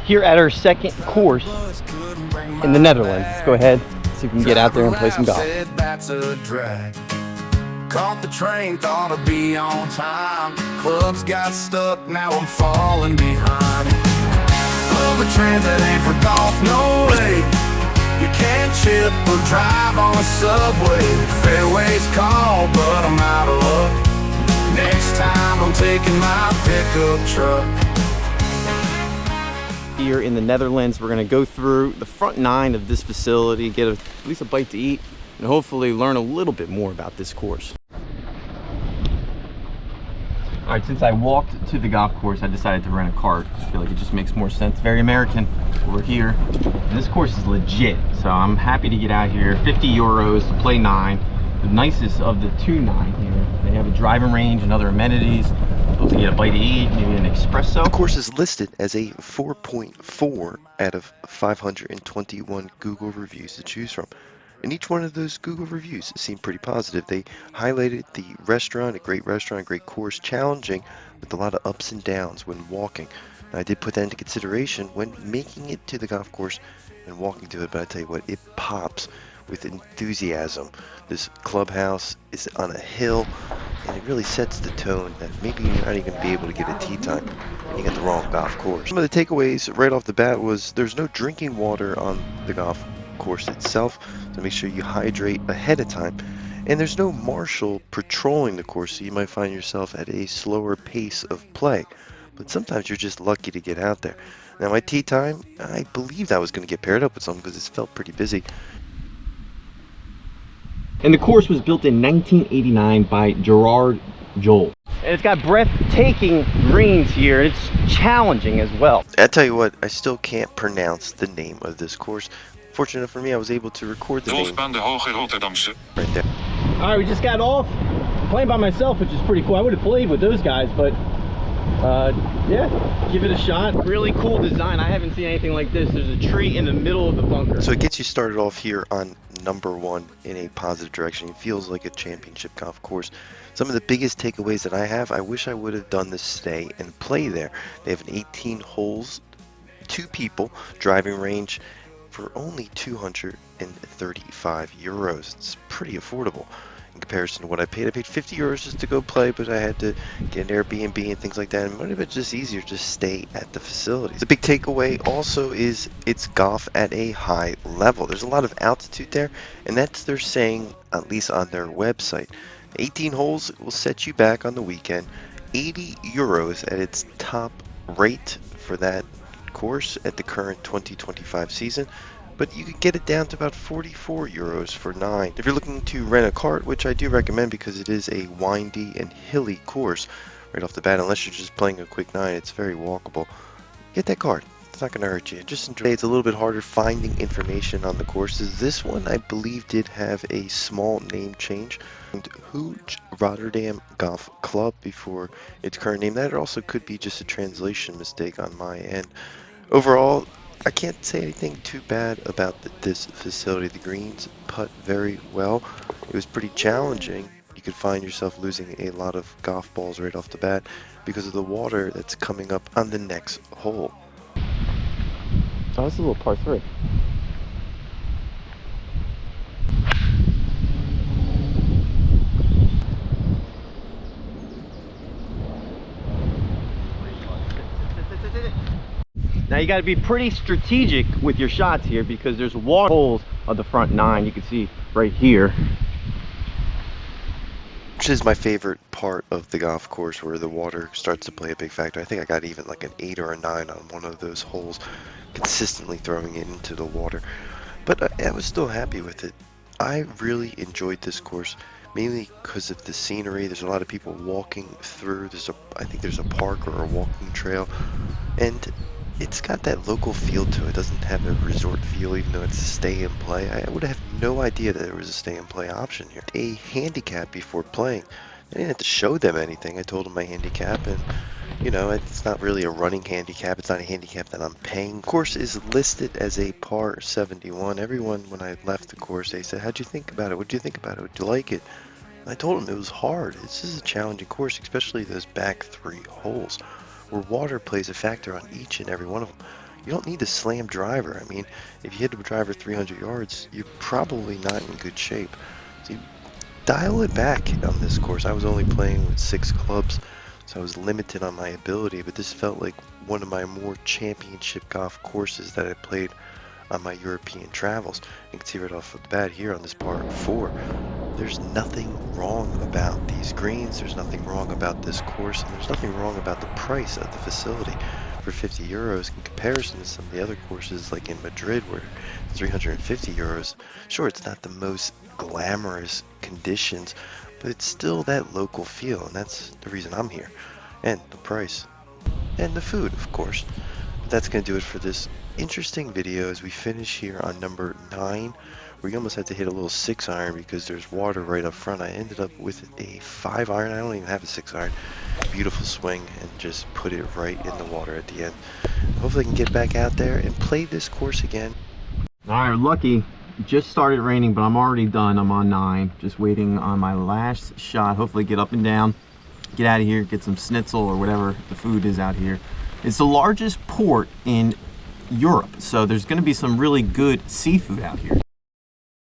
here at our second course in the Netherlands. Let's go ahead, see if we can get out there and play some golf. That's a drag. Caught the train, thought I'd be on time. Clubs got stuck, now I'm falling behind. Public transit ain't for golf, no way. You can't chip or drive on a subway. Fairways call, but I'm out of luck. Next time I'm taking my pickup truck. Here in the Netherlands, we're going to go through the front 9 of this facility, get at least a bite to eat, and hopefully learn a little bit more about this course. All right, since I walked to the golf course, I decided to rent a cart. I feel like it just makes more sense. Very American. We're here, and this course is legit, so I'm happy to get out here. 50 euros to play 9. The nicest of the 2-9 here. They have a driving range and other amenities. Able to get a bite to eat, maybe an espresso. The course is listed as a 4.4 out of 521 Google reviews to choose from. And each one of those Google reviews seemed pretty positive. They highlighted the restaurant, a great course, challenging with a lot of ups and downs when walking. And I did put that into consideration when making it to the golf course and walking to it, but I tell you what, it pops with enthusiasm. This clubhouse is on a hill, and it really sets the tone that maybe you're not even going to be able to get a tee time and you got the wrong golf course. Some of the takeaways right off the bat was there's no drinking water on the golf course itself, so make sure you hydrate ahead of time. And there's no marshal patrolling the course, so you might find yourself at a slower pace of play. But sometimes you're just lucky to get out there. Now my tee time, I believed I was going to get paired up with someone because it felt pretty busy. And the course was built in 1989 by Gerard Jol. And it's got breathtaking greens here, and it's challenging as well. I tell you what, I still can't pronounce the name of this course. Fortunate for me, I was able to record the name. Golfbaan De Hooge Rotterdamsche. Right there. All right, we just got off. Playing by myself, which is pretty cool. I would have played with those guys, but yeah, give it a shot. Really cool design. I haven't seen anything like this. There's a tree in the middle of the bunker. So it gets you started off here on number 1 in a positive direction. It feels like a championship golf course. Some of the biggest takeaways that I have, I wish I would have done this stay and play there. They have an 18 holes, 2 people, driving range for only 235 euros. It's pretty affordable in comparison to what I paid. I paid 50 euros just to go play, but I had to get an Airbnb and things like that. And it might have been just easier to stay at the facility. The big takeaway also is it's golf at a high level. There's a lot of altitude there, and that's they're saying, at least on their website. 18 holes will set you back on the weekend. 80 euros at its top rate for that course at the current 2025 season. But you could get it down to about 44 euros for 9. If you're looking to rent a cart, which I do recommend because it is a windy and hilly course right off the bat, unless you're just playing a quick 9, it's very walkable. Get that cart. It's not going to hurt you. Just enjoy. It's a little bit harder finding information on the courses. This one, I believe, did have a small name change. Hooge Rotterdam Golf Club before its current name. That also could be just a translation mistake on my end. Overall, I can't say anything too bad about this facility. The greens putt very well. It was pretty challenging. You could find yourself losing a lot of golf balls right off the bat because of the water that's coming up on the next hole. Oh, this is a little par 3. Now you got to be pretty strategic with your shots here because there's water holes on the front 9. You can see right here. Which is my favorite part of the golf course, where the water starts to play a big factor. I think I got even like an 8 or a 9 on one of those holes, consistently throwing it into the water. But I was still happy with it. I really enjoyed this course, mainly because of the scenery. There's a lot of people walking through. I think there's a park or a walking trail, and it's got that local feel to it. It doesn't have a resort feel, even though it's a stay and play. I would have no idea that there was a stay and play option here. A handicap before playing. I didn't have to show them anything. I told them my handicap, and you know, it's not really a running handicap. It's not a handicap that I'm paying. The course is listed as a par 71. Everyone, when I left the course, they said, "How'd you think about it? What do you think about it? Would you like it?" And I told them it was hard. This is a challenging course, especially those back 3 holes, where water plays a factor on each and every one of them. You don't need a slam driver. I mean, if you hit a driver 300 yards, you're probably not in good shape. So you dial it back on this course. I was only playing with 6 clubs, so I was limited on my ability, but this felt like one of my more championship golf courses that I played on my European travels. You can see right off the bat here on this par 4, there's nothing wrong about these greens, there's nothing wrong about this course, and there's nothing wrong about the price of the facility. For 50 euros in comparison to some of the other courses like in Madrid where it's 350 euros. Sure, it's not the most glamorous conditions, but it's still that local feel, and that's the reason I'm here. And the price. And the food, of course. But that's going to do it for this interesting video as we finish here on number 9. We almost had to hit a little 6-iron because there's water right up front. I ended up with a 5-iron. I don't even have a 6-iron. Beautiful swing, and just put it right in the water at the end. Hopefully I can get back out there and play this course again. All right, lucky. It just started raining, but I'm already done. I'm on 9, just waiting on my last shot. Hopefully get up and down, get out of here, get some schnitzel or whatever the food is out here. It's the largest port in Europe, so there's going to be some really good seafood out here.